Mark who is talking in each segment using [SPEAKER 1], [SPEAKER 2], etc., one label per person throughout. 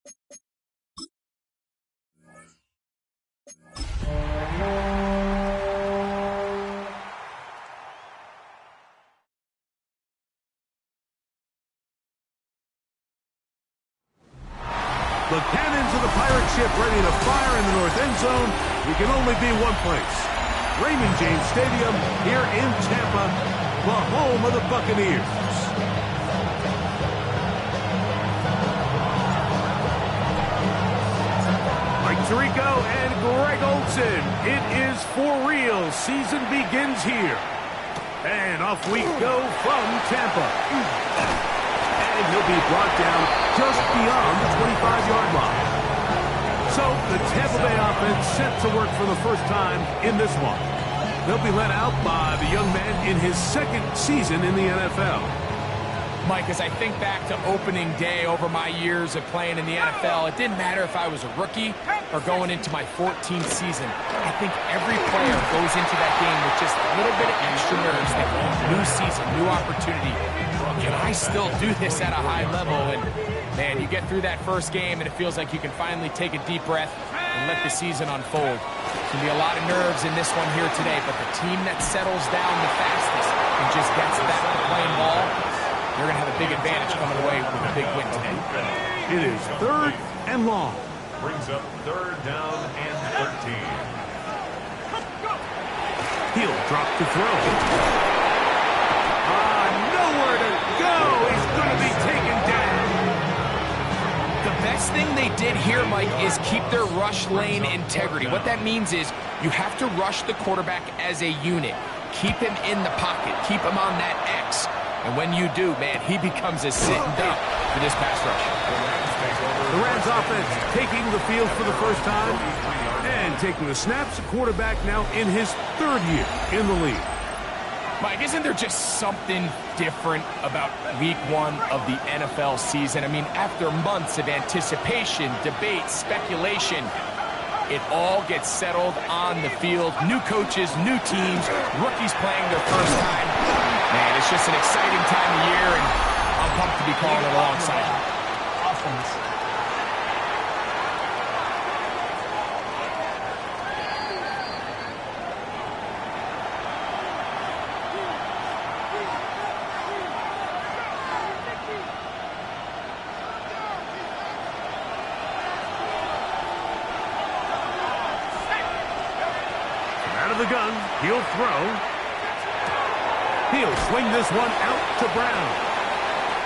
[SPEAKER 1] The cannons of the pirate ship ready to fire in the north end zone. We can only be one place. Raymond James Stadium here in Tampa, the home of the Buccaneers. Mike Tirico and Greg Olsen. It is for real. Season begins here. And off we go from Tampa. And he'll be brought down just beyond the 25-yard line. So the Tampa Bay offense set to work for the first time in this one. They'll be led out by the young man in his second season in the NFL.
[SPEAKER 2] Mike, as I think back to opening day over my years of playing in the NFL, it didn't matter if I was a rookie or going into my 14th season. I think every player goes into that game with just a little bit of extra nerves. New season, new opportunity. Can I still do this at a high level? And, man, you get through that first game, and it feels like you can finally take a deep breath and let the season unfold. There can be a lot of nerves in this one here today, but the team that settles down the fastest and just gets back to playing ball, they're going to have a big advantage coming away with a big win today.
[SPEAKER 1] It is 3rd and long.
[SPEAKER 3] Brings up 3rd down and 13.
[SPEAKER 1] He'll drop to throw. Nowhere to go. He's going to be taken down.
[SPEAKER 2] The best thing they did here, Mike, is keep their rush lane integrity. What that means is you have to rush the quarterback as a unit. Keep him in the pocket. Keep him on that X. And when you do, man, he becomes a sitting duck for this pass rush.
[SPEAKER 1] The Rams offense taking the field for the first time and taking the snaps. Quarterback now in his 3rd year in the league.
[SPEAKER 2] Mike, isn't there just something different about week 1 of the NFL season? I mean, after months of anticipation, debate, speculation, it all gets settled on the field. New coaches, new teams, rookies playing their first time. Man, it's just an exciting time of year, and I'm pumped to be calling it alongside you. Offense.
[SPEAKER 1] The gun, he'll throw. He'll swing this one out to Brown.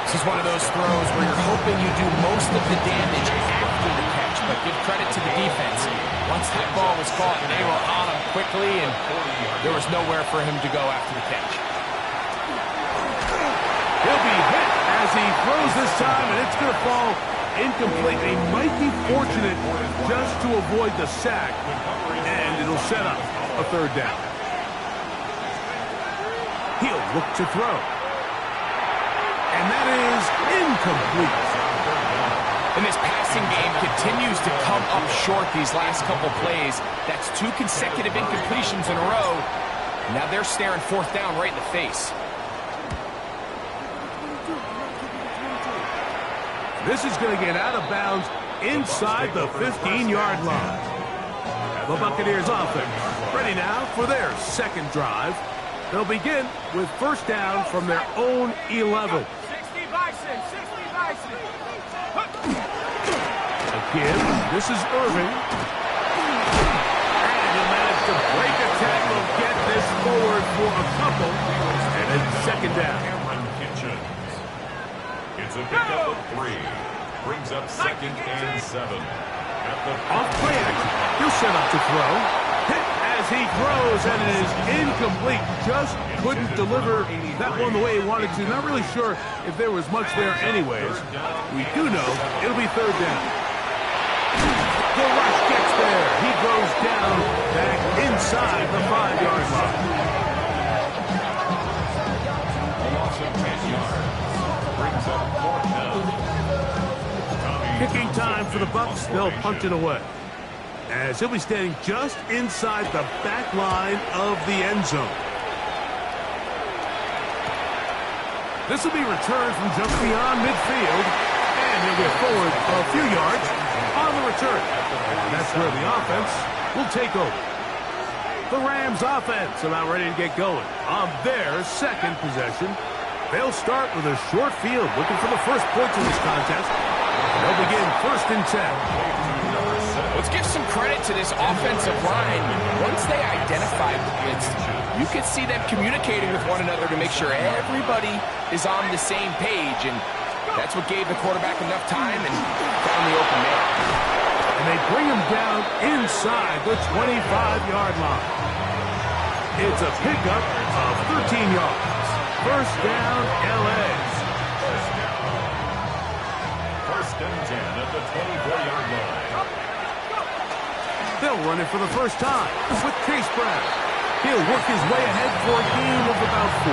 [SPEAKER 2] This is one of those throws where you're hoping you do most of the damage after the catch, but give credit to the defense. Once that ball was caught, they were on him quickly, and there was nowhere for him to go after the catch.
[SPEAKER 1] He'll be hit as he throws this time, and it's going to fall incomplete. They might be fortunate just to avoid the sack, and it'll set up a 3rd down. He'll look to throw. And that is incomplete.
[SPEAKER 2] And this passing game continues to come up short these last couple plays. That's 2 consecutive incompletions in a row. Now they're staring 4th down right in the face.
[SPEAKER 1] This is going to get out of bounds inside the 15-yard line. The Buccaneers offense ready now for their 2nd drive. They'll begin with 1st down from their own 11.
[SPEAKER 4] 60 Bison, 60 Bison.
[SPEAKER 1] Again, this is Irving. And he'll manage to break a tackle, get this forward for a couple, and it's 2nd down.
[SPEAKER 3] It's a pickup of 3. Brings up 2nd and 7.
[SPEAKER 1] Off play action. He'll set up to throw. Hit as he throws, and it is incomplete. Just couldn't deliver that one the way he wanted to. Not really sure if there was much there anyways. We do know it'll be 3rd down. The rush gets there. He goes down back inside the 5-yard line.
[SPEAKER 3] A loss of 10 yards. Brings up 4th down.
[SPEAKER 1] Kicking time for the Bucks. They'll punt it away, as he'll be standing just inside the back line of the end zone. This will be returned from just beyond midfield, and he'll get forward a few yards on the return. That's where the offense will take over. The Rams offense about ready to get going on their second possession. They'll start with a short field, looking for the first points in this contest. They'll begin 1st and 10.
[SPEAKER 2] Let's give some credit to this offensive line. Once they identified the blitz, you could see them communicating with one another to make sure everybody is on the same page, and that's what gave the quarterback enough time and found the open man.
[SPEAKER 1] And they bring him down inside the 25-yard line. It's a pickup of 13 yards. 1st down, L.A.
[SPEAKER 3] 1st and 10 at the 24-yard line.
[SPEAKER 1] They'll run it for the first time with Chase Brown. He'll work his way ahead for a gain of about 4.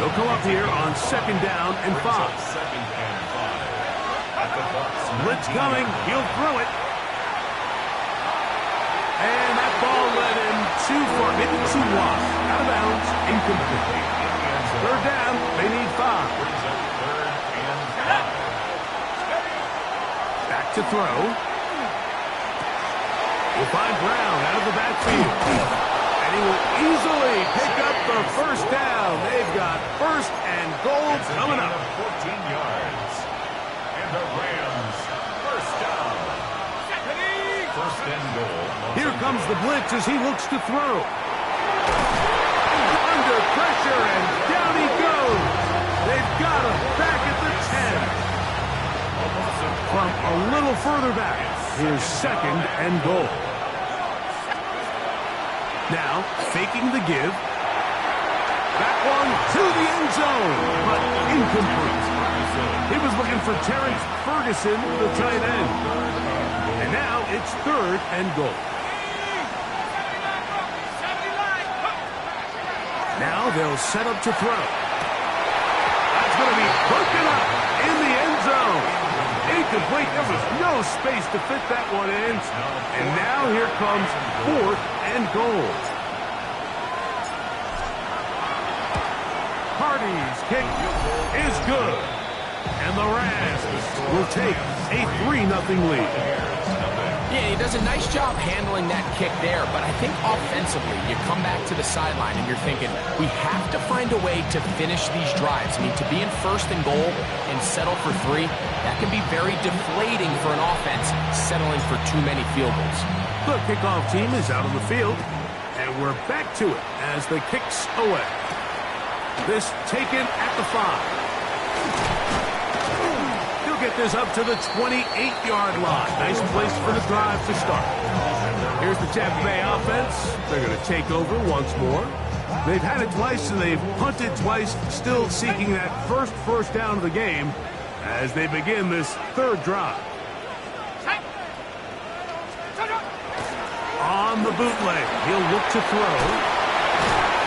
[SPEAKER 1] They'll come up here on 2nd down and 5.
[SPEAKER 3] 2nd and 5 at the Buccs.
[SPEAKER 1] Blitz coming. He'll throw it. And that ball led him too far, maybe too wide. Out of bounds, incomplete. 3rd down, they need 5. Back to throw. We'll find Brown out of the backfield. And he will easily pick up the 1st down. They've got 1st and goal coming up.
[SPEAKER 3] 14 yards. And the Rams, 1st down. 1st and goal.
[SPEAKER 1] Here comes the blitz as he looks to throw. Under pressure, and down he goes. They've got him back at the 10. From a little further back, here's 2nd and goal. Now, faking the give. That one to the end zone, but incomplete. He was looking for Terrence Ferguson, the tight end. And now it's 3rd and goal. Now they'll set up to throw. That's going to be broken up in the end zone. Incomplete. There was no space to fit that one in. And now here comes 4th and goal. Hardy's kick is good. And the Rams will take a 3-0 lead.
[SPEAKER 2] Yeah, he does a nice job handling that kick there, but I think offensively, you come back to the sideline and you're thinking, we have to find a way to finish these drives. I mean, to be in 1st and goal and settle for 3, that can be very deflating for an offense settling for too many field goals.
[SPEAKER 1] The kickoff team is out on the field, and we're back to it as the kick's away. This taken at the 5. Get this up to the 28-yard line. Nice place for the drive to start. Here's the Tampa Bay offense. They're going to take over once more. They've had it twice, and they've punted twice, still seeking that first down of the game as they begin this 3rd drive. On the bootleg, he'll look to throw.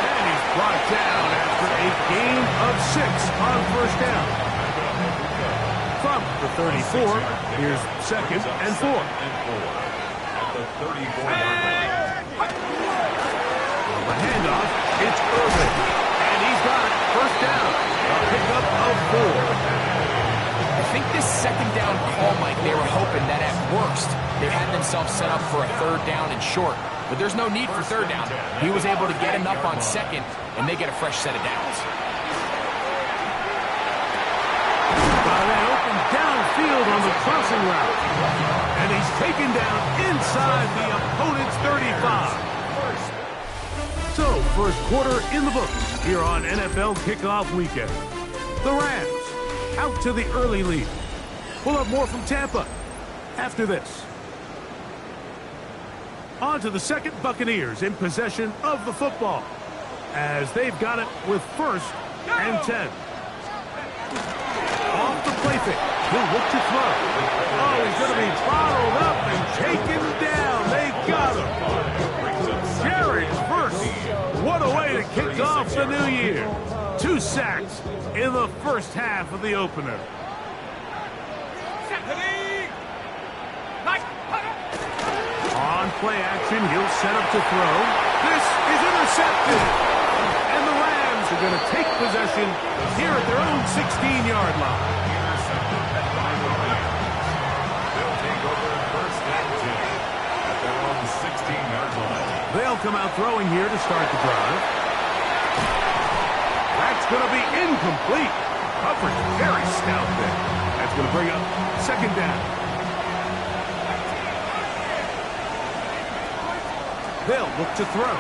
[SPEAKER 1] And he's brought down after a gain of 6 on 1st down. From the 34, here's 2nd and 4.
[SPEAKER 3] At the 34-yard line.
[SPEAKER 1] The handoff, it's Irvin. And he's got it. 1st down. A pickup of 4.
[SPEAKER 2] I think this 2nd down call, Mike, they were hoping that at worst, they had themselves set up for a 3rd down and short. But there's no need for 3rd down. He was able to get enough on 2nd, and they get a fresh set of downs.
[SPEAKER 1] Downfield on the crossing route. And he's taken down inside the opponent's 35. So, 1st quarter in the books here on NFL Kickoff Weekend. The Rams out to the early lead. We'll have more from Tampa after this. On to the 2nd, Buccaneers in possession of the football as they've got it with 1st and 10. Off the play fake. He'll look to throw. Oh, he's going to be bottled up and taken down. They've got him. Jared Verse. What a way to kick off the new year. 2 sacks in the 1st half of the opener. On play action, he'll set up to throw. This is intercepted. And the Rams are going to take possession here at their own 16-yard line.
[SPEAKER 3] Intercepted by the Rams. They'll take over first and 10 at their own 16-yard line.
[SPEAKER 1] They'll come out throwing here to start the drive. That's going to be incomplete. Coverage very stout there. That's going to bring up second down. They'll look to throw.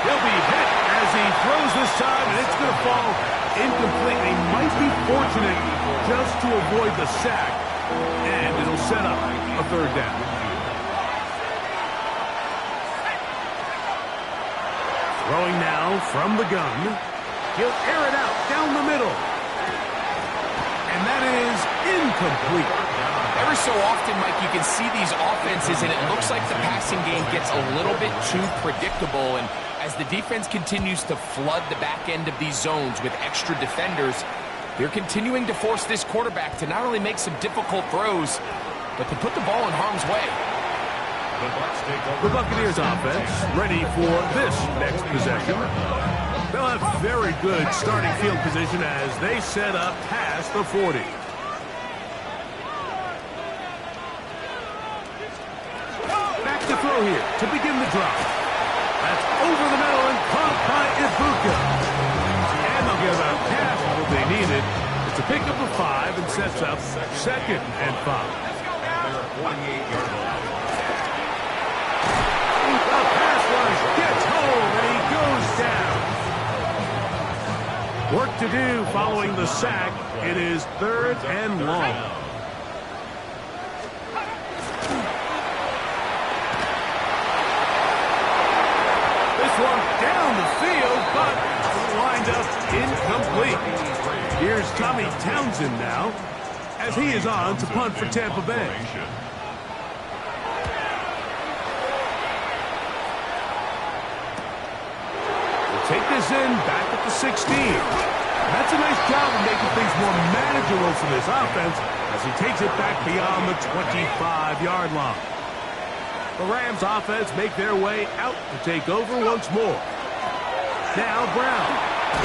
[SPEAKER 1] He'll be hit as he throws this time, and it's going to fall incomplete. They might be fortunate just to avoid the sack, and it'll set up a third down. Throwing now from the gun. He'll air it out down the middle. And that is incomplete.
[SPEAKER 2] Every so often, Mike, you can see these offenses, and it looks like the passing game gets a little bit too predictable. And as the defense continues to flood the back end of these zones with extra defenders, they're continuing to force this quarterback to not only make some difficult throws, but to put the ball in harm's way.
[SPEAKER 1] The Buccaneers offense ready for this next possession. They'll have very good starting field position as they set up past the 40. Back to throw here to begin the drop. That's over the middle and caught by Ukfl. And they'll get about half of what they needed. It's a pickup of 5 and sets up second and 5.
[SPEAKER 3] Their 48-yard line.
[SPEAKER 1] The pass rush gets home and he goes down. Work to do following the sack. It is third and long. This one down the field, but lined up incomplete. Here's Tommy Townsend now as he is on to punt for Tampa Bay. Take this in, back at the 16. That's a nice job of making things more manageable for this offense as he takes it back beyond the 25-yard line. The Rams offense make their way out to take over once more. Now Brown.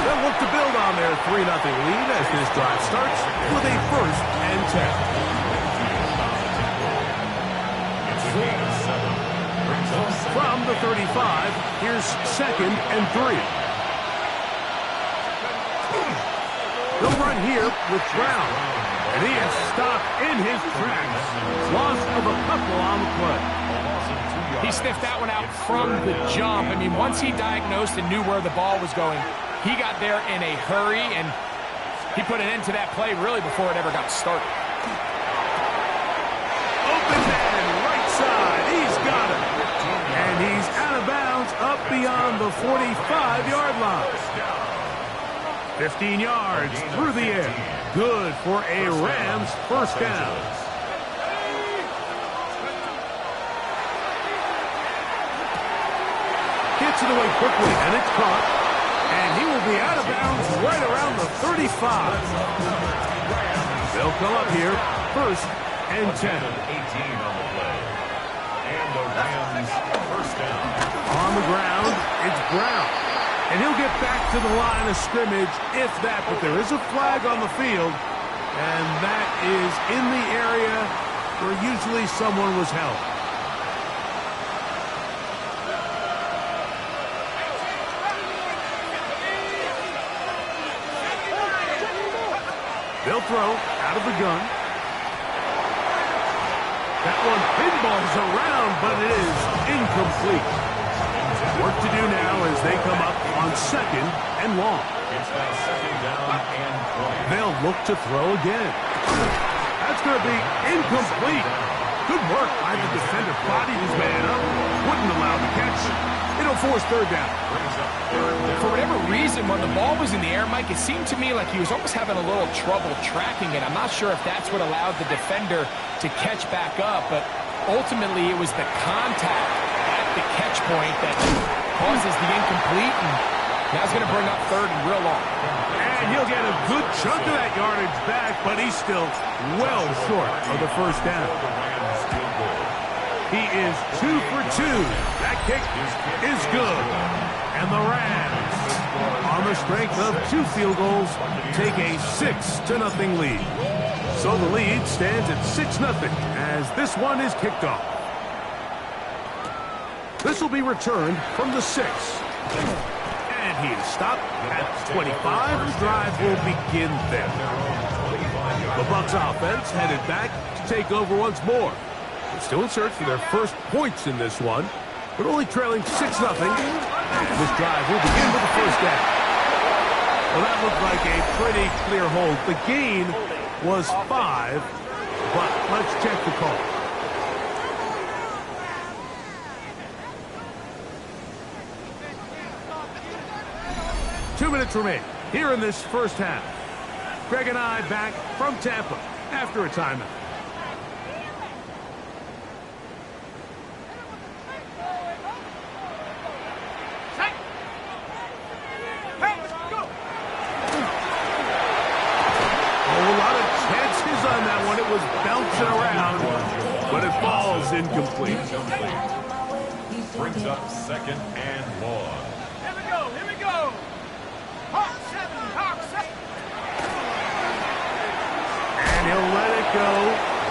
[SPEAKER 1] They'll look to build on their 3-0 lead as this drive starts with a first and 10. From the 35, here's second and 3. They'll run here with Brown, and he is stopped in his tracks. Loss of a couple on the play.
[SPEAKER 2] He sniffed that one out from the jump. I mean, once he diagnosed and knew where the ball was going, he got there in a hurry, and he put an end to that play really before it ever got started.
[SPEAKER 1] Open man, right side. He's got it. And he's out of bounds up beyond the 45-yard line. 15 yards through the air. Good for a Rams first down. Gets it away quickly, and it's caught. And he will be out of bounds right around the 35. They'll come up here, first and 10.
[SPEAKER 3] 18 on the play. And the Rams first down.
[SPEAKER 1] On the ground, it's Brown. And he'll get back to the line of scrimmage, if that. But there is a flag on the field, and that is in the area where usually someone was held. They'll throw out of the gun. That one pinballs around, but it is incomplete. Work to do now as they come up on second and long.
[SPEAKER 3] It's now second down and 20.
[SPEAKER 1] They'll look to throw again. That's going to be incomplete. Good work by the defender. Bodied his man up. Wouldn't allow the catch. It'll force third down.
[SPEAKER 2] For whatever reason, when the ball was in the air, Mike, it seemed to me like he was almost having a little trouble tracking it. I'm not sure if that's what allowed the defender to catch back up, but ultimately it was the contact at the catch point that causes the incomplete, and now it's going to bring up third and real long.
[SPEAKER 1] And he'll get a good chunk of that yardage back, but he's still well short of the first down. He is 2 for 2. That kick is good. And the Rams On the strength of 2 field goals, take a 6-0 lead. So the lead stands at 6-0 as this one is kicked off. This will be returned from the 6. And he is stopped at 25. The drive will begin there. The Bucks offense headed back to take over once more. They're still in search for their first points in this one, but only trailing 6-0. This drive will begin with the first down. Well, that looked like a pretty clear hold. The gain was 5, but let's check the call. Two minutes remain here in this first half. Greg and I back from Tampa after a timeout. Around, but it falls incomplete.
[SPEAKER 3] Brings up 2nd and long.
[SPEAKER 4] Here we go, here we go. Hawk 7, Hawk 7.
[SPEAKER 1] And he'll let it go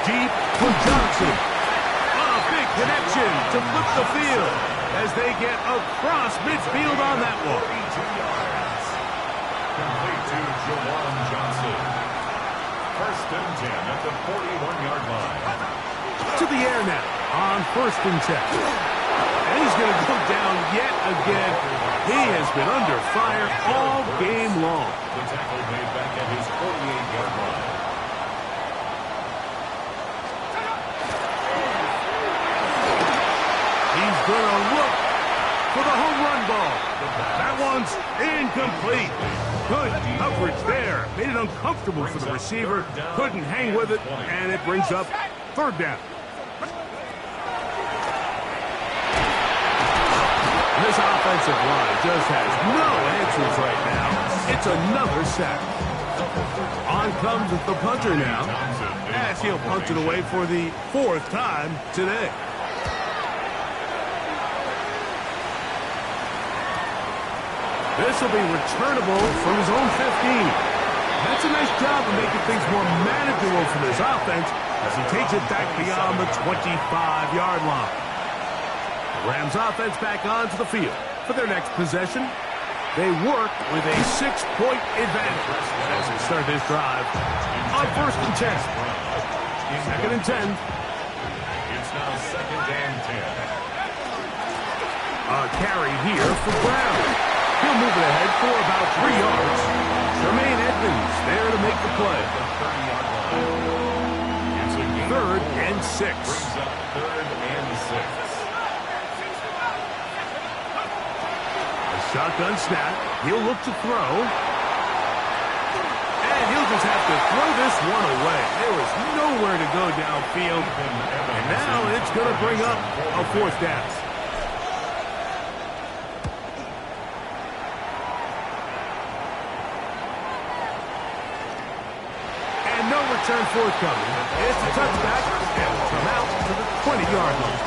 [SPEAKER 1] deep to Johnson. A big connection to flip the field as they get across midfield on that one.
[SPEAKER 3] Complete to Jawan Johnson. 1st and 10 at the 41-yard line.
[SPEAKER 1] To the air now on 1st and 10. And he's going to go down yet again. He has been under fire all game long.
[SPEAKER 3] The tackle made back at his 48-yard line.
[SPEAKER 1] He's going to look for the home run ball. That one's incomplete. Good coverage there. Made it uncomfortable for the receiver. Couldn't hang with it, and it brings up 3rd down. This offensive line just has no answers right now. It's another sack. On comes the punter now, as he'll punt it away for the 4th time today. This will be returnable from his own 15. That's a nice job of making things more manageable for this offense as he takes it back beyond the 25-yard line. The Rams offense back onto the field for their next possession. They work with a 6-point advantage as they start this drive on 1st and 10. 2nd and 10.
[SPEAKER 3] It's now 2nd and 10.
[SPEAKER 1] A carry here for Brown. He'll move it ahead for about 3 yards. Jermaine Edmonds there to make the play.
[SPEAKER 3] 30-yard line. It's a gain.
[SPEAKER 1] 3rd and 6.
[SPEAKER 3] Brings up 3rd and 6.
[SPEAKER 1] A shotgun snap. He'll look to throw. And he'll just have to throw this one away. There was nowhere to go downfield. And now it's going to bring up a 4th down. Return forthcoming. It's a touchback and will come out to the 20-yard line.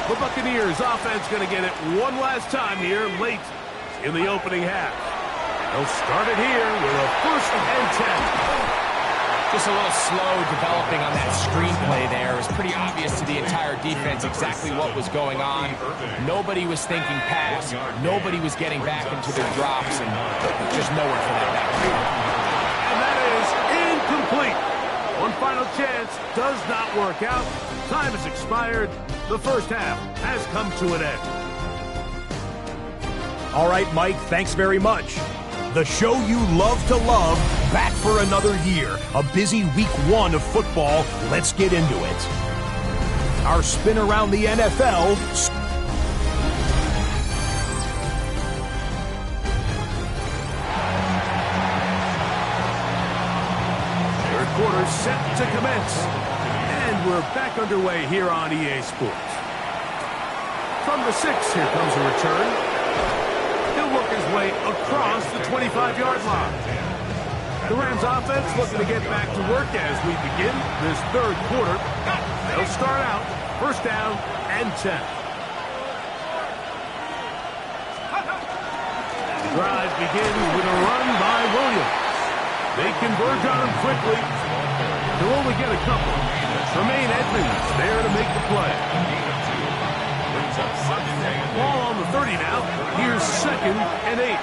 [SPEAKER 1] The Buccaneers offense going to get it one last time here late in the opening half. They'll start it here with a 1st and 10.
[SPEAKER 2] Just a little slow developing on that screenplay there. It was pretty obvious to the entire defense exactly what was going on. Nobody was thinking pass. Nobody was getting back into their drops, and just nowhere for that back.
[SPEAKER 1] And that is incomplete. One final chance does not work out. Time has expired. The first half has come to an end.
[SPEAKER 5] All right, Mike, thanks very much. The show you love to love, back for another year. A busy week 1 of football. Let's get into it. Our spin around the NFL.
[SPEAKER 1] Third quarter set to commence. And we're back underway here on EA Sports. From the 6, here comes a return. He'll work his way across the 25-yard line. The Rams offense looking to get back to work as we begin this third quarter. They'll start out first down and 10. drive begins with a run by Williams. They converge on him quickly. They'll only get a couple. Tremaine Edmonds there to make the play. Ball on the 30 now. Here's 2nd and 8.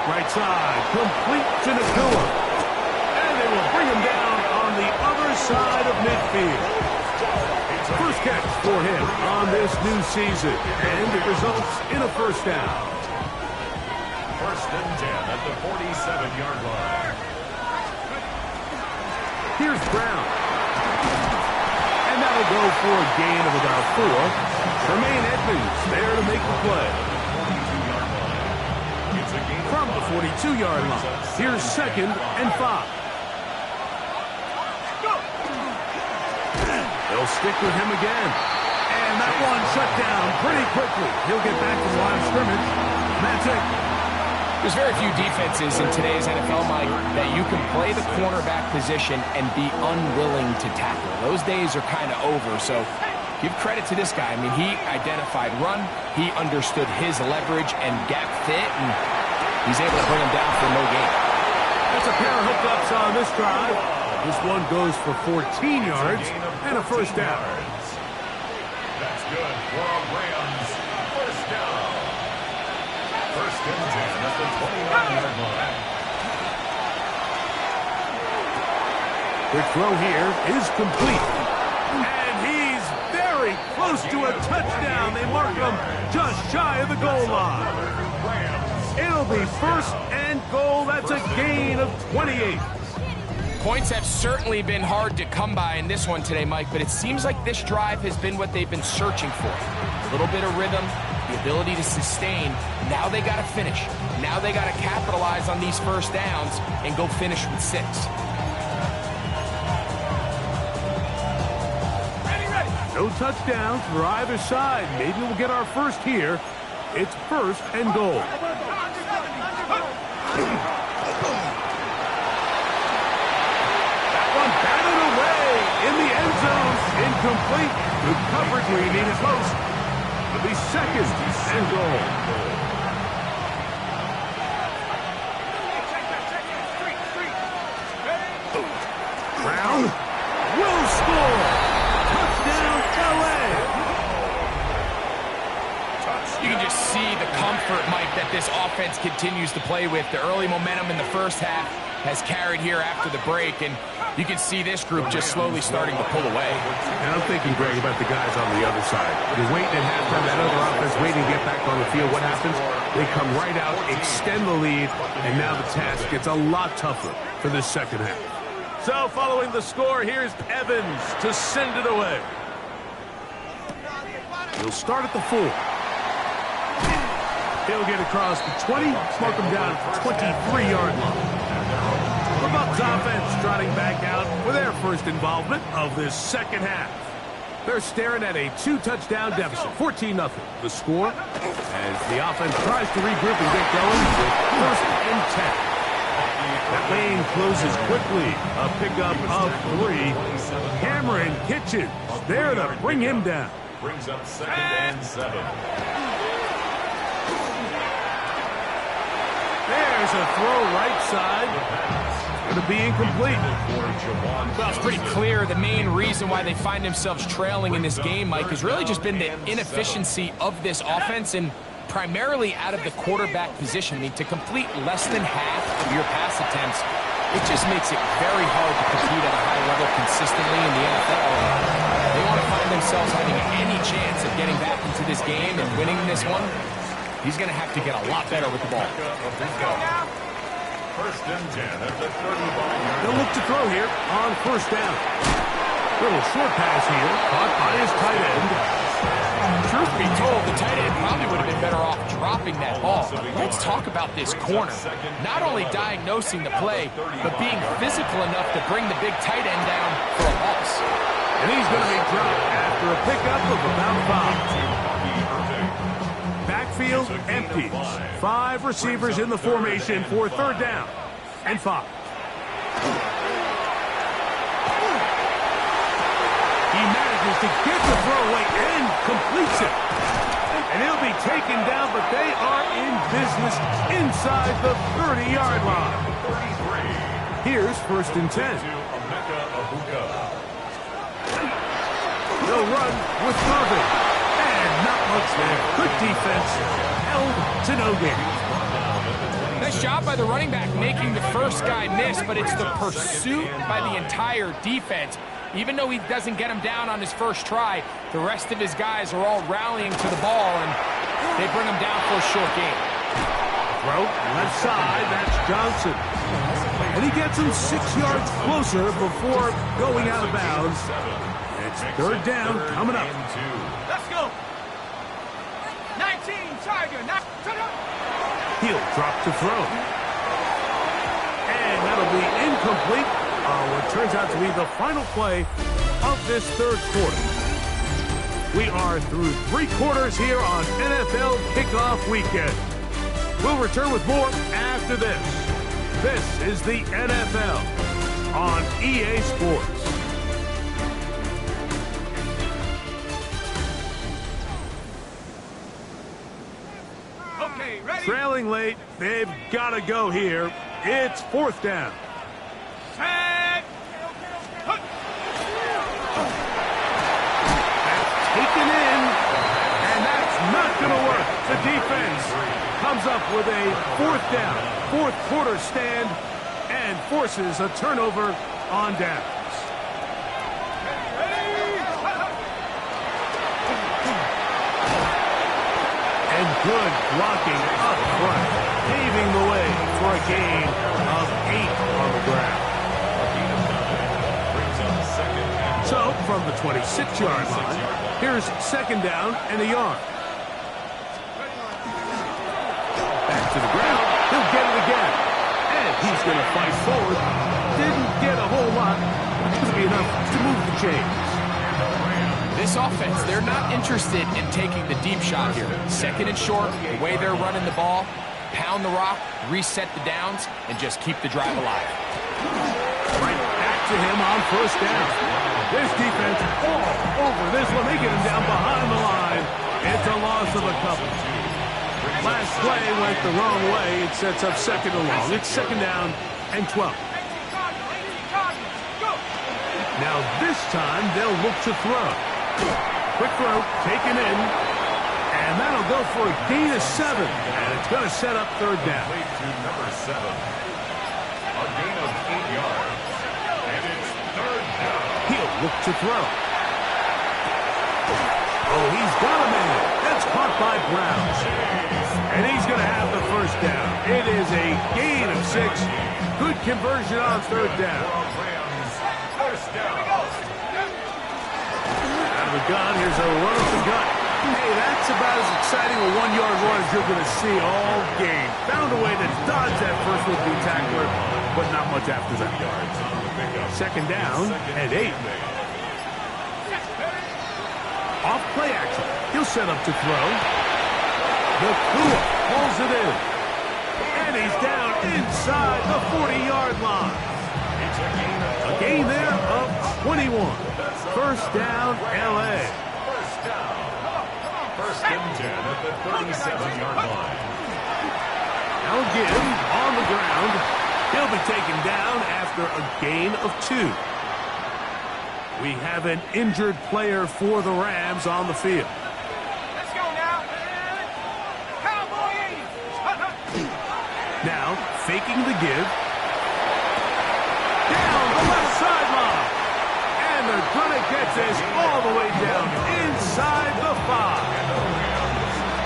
[SPEAKER 1] Right side, complete to Nakua. And they will bring him down on the other side of midfield. First catch for him on this new season, and it results in a first down.
[SPEAKER 3] 1st and 10 at the 47-yard line.
[SPEAKER 1] Here's Brown. And that'll go for a gain of about 4. Tremaine Edmonds there to make the play. From the 42-yard line, here's 2nd and 5. They'll stick with him again. And that one shut down pretty quickly. He'll get back to the line of scrimmage. That's it.
[SPEAKER 2] There's very few defenses in today's NFL, Mike, that you can play the cornerback position and be unwilling to tackle. Those days are kind of over, so give credit to this guy. I mean, he identified run, he understood his leverage and gap fit, and he's able to bring him down for no gain.
[SPEAKER 1] That's a pair of hookups on this drive. This one goes for 14 yards and a first down.
[SPEAKER 3] That's good for a Rams first down. 1st and 10 at the 29-yard line.
[SPEAKER 1] Quick throw here is complete. And he's very close to a touchdown. They mark him just shy of the goal line. It'll be 1st and goal. That's a gain of 28.
[SPEAKER 2] Points have certainly been hard to come by in this one today, Mike, but it seems like this drive has been what they've been searching for. A little bit of rhythm, the ability to sustain. Now they got to finish. Now they got to capitalize on these first downs and go finish with 6.
[SPEAKER 1] No touchdowns for either side. Maybe we'll get our first here. It's 1st and goal. That one batted away in the end zone. Incomplete. Good coverage where you need it most. It'll be 2nd and goal. Brown will score. Touchdown, LA.
[SPEAKER 2] You can just see the comfort, Mike, that this offense continues to play with. The early momentum in the first half has carried here after the break, and you can see this group just slowly starting to pull away.
[SPEAKER 1] And I'm thinking, Greg, about the guys on the other side. You're waiting at halftime, that other offense waiting to get back on the field. What happens? They come right out, extend the lead, and now the task gets a lot tougher for this second half. So following the score, here's Evans to send it away. He'll start at the 4. He'll get across the 20, mark him down at the 23-yard line. The Bucks offense trotting back out for their first involvement of this second half. They're staring at a 2-touchdown deficit, 14-0. The score as the offense tries to regroup and get going with 1st and 10. That lane closes quickly. A pickup of 3. Cameron Kitchens there to bring him down.
[SPEAKER 3] Brings up 2nd and 7.
[SPEAKER 1] There's a throw right side. Going to be incomplete.
[SPEAKER 2] Well, it's pretty clear the main reason why they find themselves trailing in this game, Mike, has really just been the inefficiency of this offense and primarily out of the quarterback position. I mean, to complete less than half of your pass attempts, it just makes it very hard to compete at a high level consistently in the NFL. They want to find themselves having any chance of getting back into this game and winning this one. He's going to have to get a lot better with the ball.
[SPEAKER 3] 1st and 10 at the 35-yard.
[SPEAKER 1] They'll look to throw here on 1st down. Little short pass here, caught by his tight end.
[SPEAKER 2] Truth be told, the tight end probably would have been better off dropping that ball. Let's talk about this corner. Not only diagnosing the play, but being physical enough to bring the big tight end down for a loss.
[SPEAKER 1] And he's going to be dropped after a pickup of about 5. Backfield empties. 5 receivers in the formation for 3rd down and 5. to get the throw away and completes it. And he'll be taken down, but they are in business inside the 30-yard line.
[SPEAKER 3] 33.
[SPEAKER 1] Here's 1st and 10. They'll run with Irvin. And not much there. Good defense. Held to no gain.
[SPEAKER 2] Nice job by the running back making the first guy miss, but it's the pursuit by the entire defense. Even though he doesn't get him down on his first try, the rest of his guys are all rallying to the ball, and they bring him down for a short gain.
[SPEAKER 1] Throw, left side, that's Johnson. And he gets him 6 yards closer before going out of bounds. It's 3rd down coming up.
[SPEAKER 4] Let's go. 19, Tiger.
[SPEAKER 1] He'll drop to throw. And that'll be incomplete. What turns out to be the final play of this 3rd quarter. We are through 3 quarters here on NFL Kickoff Weekend. We'll return with more after this. This is the NFL on EA Sports.
[SPEAKER 4] Okay, ready?
[SPEAKER 1] Trailing late, they've got to go here. It's 4th down.
[SPEAKER 4] Set.
[SPEAKER 1] That's taken in, and that's not going to work. The defense comes up with a 4th down, 4th quarter stand, and forces a turnover on downs. And good blocking up front, paving the way for a gain of 8 on the ground. So, from the 26-yard line, here's 2nd down and a yard. Back to the ground. He'll get it again. And he's going to fight forward. Didn't get a whole lot. It's going to be enough to move the chains.
[SPEAKER 2] This offense, they're not interested in taking the deep shot here. 2nd and short, the way they're running the ball, pound the rock, reset the downs, and just keep the drive alive.
[SPEAKER 1] Right back to him on 1st down. This defense all over this one. They get him down behind the line. It's a loss of a couple. Last play went the wrong way. It sets up 2nd and long. It's 2nd down and 12. Now this time they'll look to throw. Quick throw, taken in. And that'll go for a gain of 7. And it's going to set up 3rd down.
[SPEAKER 3] To number 7. A gain of 8 yards. And it's 3rd down.
[SPEAKER 1] He'll look to throw. Oh, he's got a man. That's caught by Brown. And he's going to have the 1st down. It is a gain of 6. Good conversion on 3rd down.
[SPEAKER 3] Rams, 1st down.
[SPEAKER 1] Out of the gun, here's a run up the gut. Hey, that's about as exciting a 1-yard run as you're going to see all game. Found a way to dodge that first would-be tackler, but not much after that. 2nd down and 8. Off play action. He'll set up to throw. Ukfl pulls it in. And he's down inside the 40-yard line. A gain there of 21. 1st down, L.A.
[SPEAKER 3] 1st down. 1st and 10 at the 37-yard line.
[SPEAKER 1] Now again, on the ground. He'll be taken down after a gain of 2. We have an injured player for the Rams on the field.
[SPEAKER 4] Let's go now. Cowboy 80.
[SPEAKER 1] Now, faking the give. Down the left sideline. And they're going to get this all the way down inside the 5.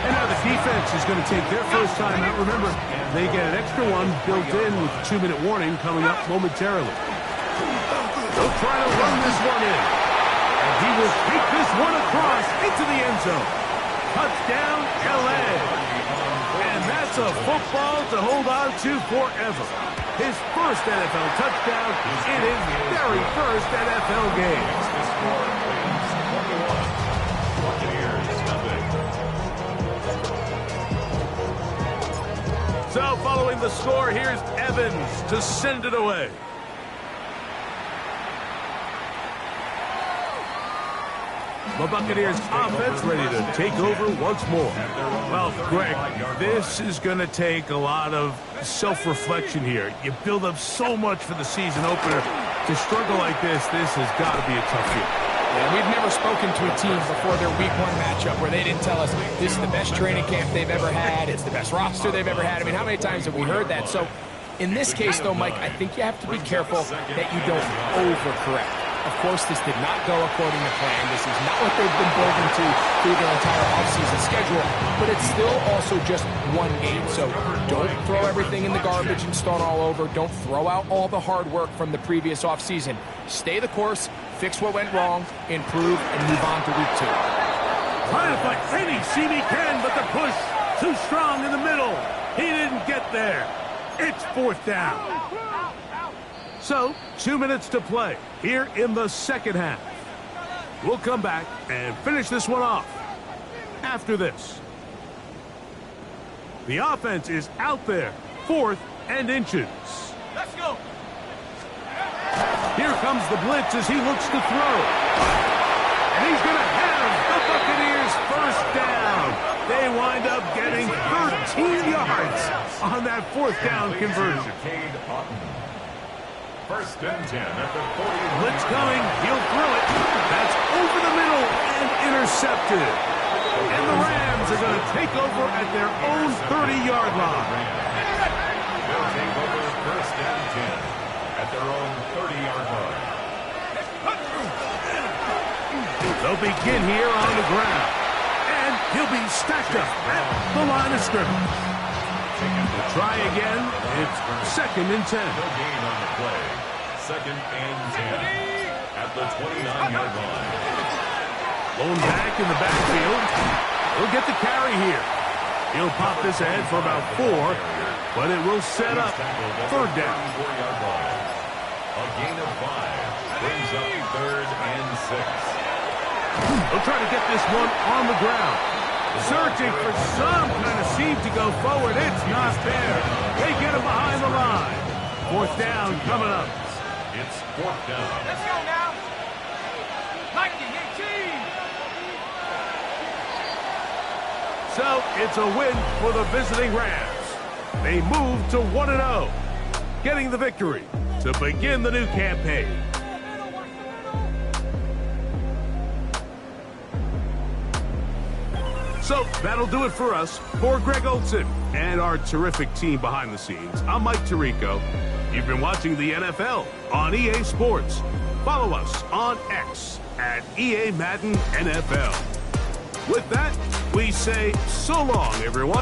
[SPEAKER 1] And now the defense is going to take their first time out. Remember, they get an extra one built in with the 2-minute warning coming up momentarily. They'll try to run this one in. And he will take this one across into the end zone. Touchdown, L.A. And that's a football to hold on to forever. His first NFL touchdown in his very first NFL game. So following the score, here's Evans to send it away. The Buccaneers offense ready to take over once more. Well, Greg, this is going to take a lot of self-reflection here. You build up so much for the season opener. To struggle like this has got to be a tough year.
[SPEAKER 2] Yeah, we've never spoken to a team before their week 1 matchup where they didn't tell us this is the best training camp they've ever had, it's the best roster they've ever had. I mean, how many times have we heard that? So in this case, though, Mike, I think you have to be careful that you don't overcorrect. Of course, this did not go according to plan. This is not what they've been building to through their entire offseason schedule, but it's still also just one game. So don't throw everything in the garbage and start all over. Don't throw out all the hard work from the previous offseason. Stay the course, fix what went wrong, improve, and move on to week 2.
[SPEAKER 1] Trying to fight any seam he can, but the push too strong in the middle. He didn't get there. It's 4th down. So, 2 minutes to play here in the second half. We'll come back and finish this one off after this. The offense is out there, 4th and inches.
[SPEAKER 4] Let's go.
[SPEAKER 1] Here comes the blitz as he looks to throw. And he's going to have the Buccaneers first down. They wind up getting 13 yards on that 4th down conversion.
[SPEAKER 3] First and 10 at the 40.
[SPEAKER 1] Blitz coming. He'll throw it. That's over the middle and intercepted. And the Rams are going to take over at their own 30-yard line.
[SPEAKER 3] They'll take over first and 10 at their own 30-yard line.
[SPEAKER 1] They'll begin here on the ground. And he'll be stacked up at the line of scrimmage. Try again. It's 2nd and 10.
[SPEAKER 3] No gain on the play. 2nd and 10 at the 29-yard line.
[SPEAKER 1] Blown back in the backfield. He'll get the carry here. He'll pop this ahead for about 4, but it will set up 3rd down.
[SPEAKER 3] A gain of 5 brings up 3rd and 6.
[SPEAKER 1] He'll try to get this one on the ground. Searching for some kind of seam to go forward. It's not there. They get him behind the line. 4th down coming up.
[SPEAKER 3] It's 4th down.
[SPEAKER 4] Let's go now. Mikey, 18.
[SPEAKER 1] So it's a win for the visiting Rams. They move to 1-0, getting the victory to begin the new campaign. So that'll do it for us. For Greg Olson and our terrific team behind the scenes, I'm Mike Tirico. You've been watching the NFL on EA Sports. Follow us on X at EA Madden NFL. With that, we say so long, everyone.